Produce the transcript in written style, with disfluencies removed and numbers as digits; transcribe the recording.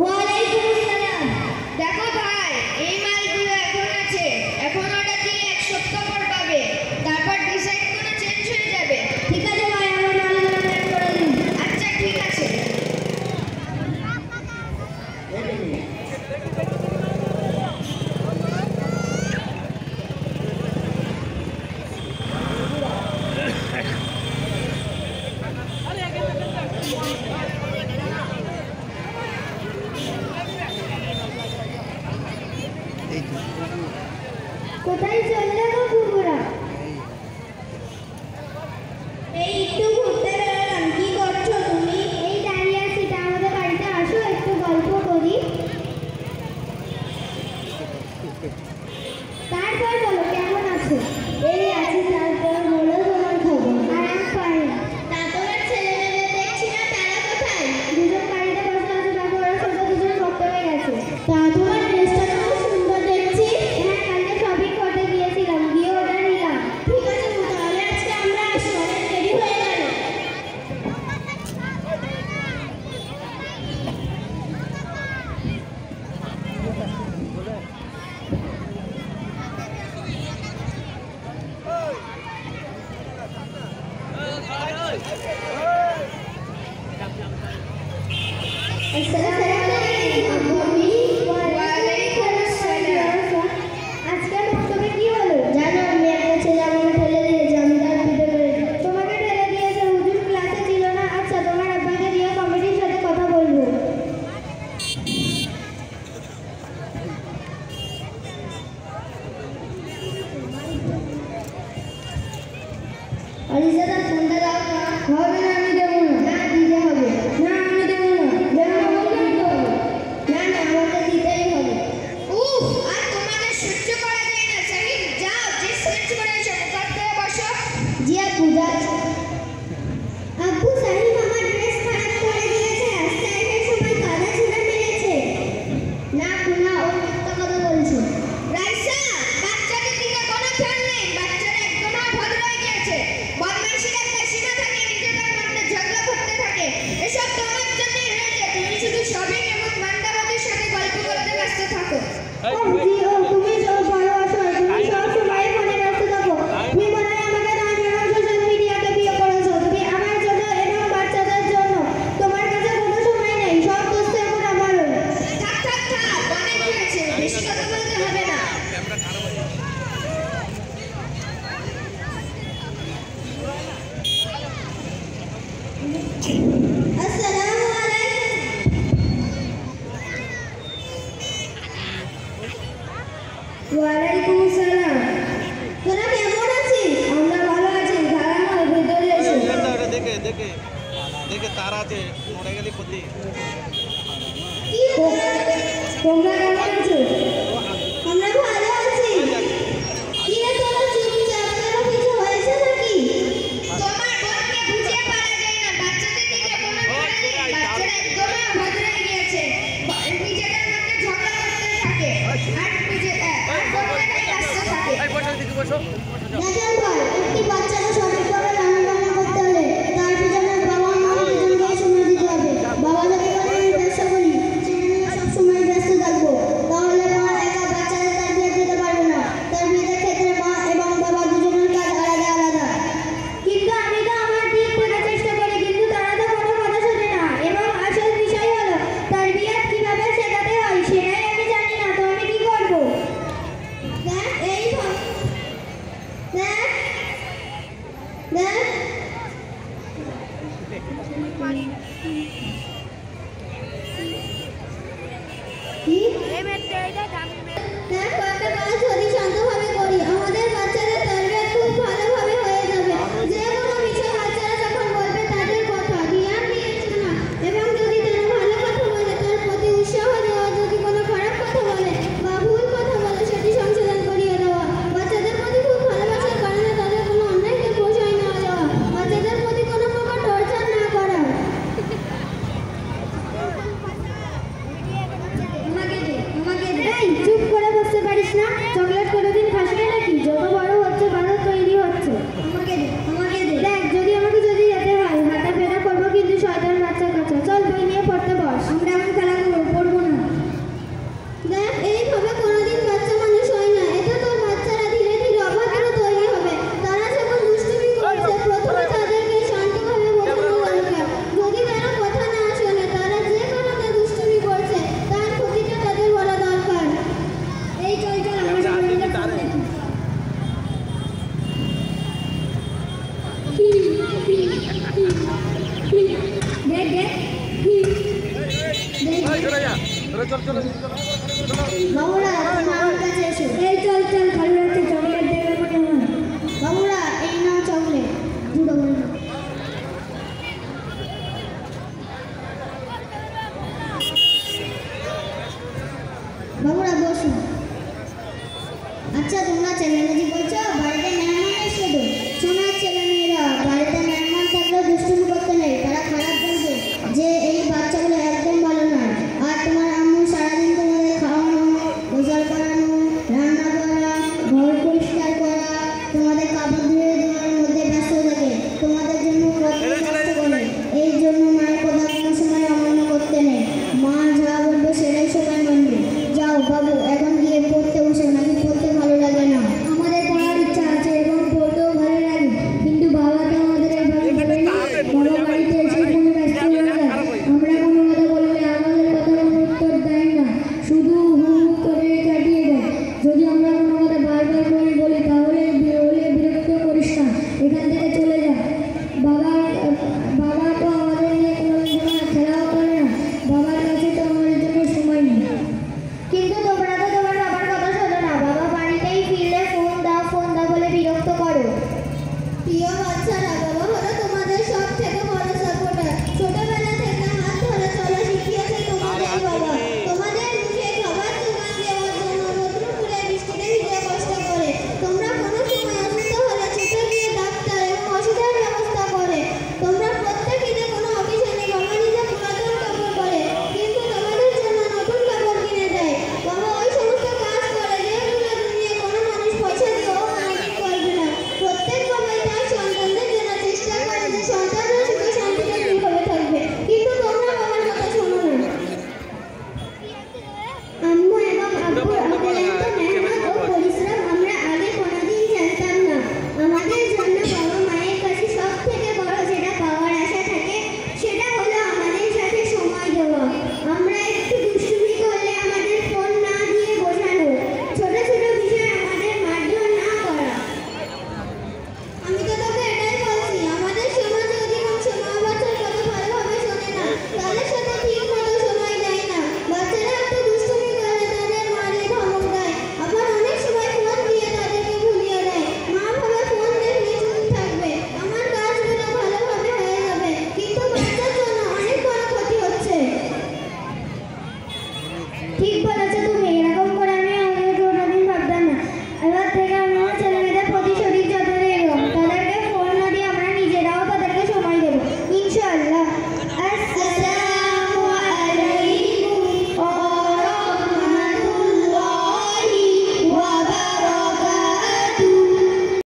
ওয়ালাইকুম আসসালাম। দেখো ভাই, এই মালগুলো এখন আছে, এখন অর্ডার দিলে 1 সপ্তাহ পর পাবে, তারপর ডিজাইনগুলো চেঞ্জ হয়ে যাবে। ঠিক আছে ভাই, আমার মালগুলো প্যাক করে দিন। আচ্ছা ঠিক আছে। কোথায় চললে গো কুকুরা? এই একটু ঘুরতে বেরোলাম। কি করছো তুমি? এই দাঁড়িয়ে আছি, তা আমাদের বাড়িতে আসো, একটু গল্প করি। তারপর বলো কেমন আছো? এই আছি, তারপর বলো তোমার খবর। আরাম পাই না। তা তোমার ছেলে মেয়ে দেখছি না, তারা কোথায়? দুজন বাড়িতে বসে আছে, তারপর ওরা ছোট দুজন করতে হয়ে গেছে। তা তোমার ড্রেসটা খুব সুন্দর দেখছি। হ্যাঁ, কালকে শপিং করতে গিয়েছিলাম, গিয়ে ওটা নিলাম। ঠিক আছে, তাহলে আজকে আমরা আসি, অনেক দেরি হয়ে গেল। ওয়ালাইকুম আসসালাম। তোরা কেমন আছিস? আমরা ভালো আছি। দাঁড়ানো, ভেতরে এসো। দেখে দেখে দেখে তার আছে মরে গেলি ক্ষতি। তোমরা কেমন আছো? আমরা ভালো আছি। কি রে তোরা চুপচাপ, তোরা কিছু হয়েছে নাকি? তোমার বোনকে বুঝিয়ে পারা যায় না, বাচ্চাদের দিকে কোনো নজর নেই। বাচ্চারা একদম অভদ্র হয়ে গিয়েছে, নিজেদের মধ্যে ঝগড়া করতে থাকে আর বোনটাই ব্যস্ত থাকে। দেখেন ভাই, একটি বাচ্চাকে সঠিকভাবে লালন পালন করতে হলে তার পিছনে বাবা মা দুজনকেই সময় দিতে হবে। বাবা যদি বলে আমি ব্যবসা করি, সব সময় ব্যস্ত থাকবো, তাহলে মা একা বাচ্চাদের তারবিয়ত দিতে পারবে না। তারবিয়তের ক্ষেত্রে মা এবং বাবা দুজনের কাজ আলাদা আলাদা। কিন্তু আমি তো আমার দিক থেকে চেষ্টা করি, কিন্তু তারা তো কোনো কথা শোনে না। এবং আসল বিষয় হলো তারবিয়ত কিভাবে শেখাতে হয় সেটাই আমি জানি না, তো আমি কি করবো? দেখ এই দেখ দেখ কি দেখ কয়েকটা কাজ যদি শান্তভাবে করি, আমাদের বাচ্চাদের তারবিয়ত খুব ভালোভাবে হয়ে যাবে। যে কোনো বিষয় বাচ্চারা যখন বলবে তাদের কথা জ্ঞান দিয়েছে না, এবং যদি তারা ভালো কথা বলে তার প্রতি উৎসাহ দেওয়া, যদি কোনো খারাপ কথা বলে বা ভুল কথা বলে সেটি সংশোধন করিয়ে দেওয়া, বাচ্চাদের প্রতি খুব ভালোবাসার কারণে তাদের কোনো অন্যায়কে প্রশ্রয় না দেওয়া, বাচ্চাদের প্রতি কোনো প্রকার টর্চার না করা। চুপ করে বসতে পারিস না? চকলেট কোনোদিন খাস না নাকি? যত বড় হচ্ছে ভালো তৈরি হচ্ছে। দেখ, যদি যেতে হয় হাঁটা ফেরা করবো, কিন্তু শয়তান বাচ্চা কাছে। চল বই নিয়ে পড়তে বস। আমরা এখন খেলা করবো। বাবুরা তোমরা আমার কাছে এসো। এই চল চল, ভালো লাগছে, চকলেট দেবে মনে হয়। বাবুরা এই নাও চকলেট, দুটো করে নাও। বাবুরা বসো। আচ্ছা তোমরা চ্যালেঞ্জি বলছো?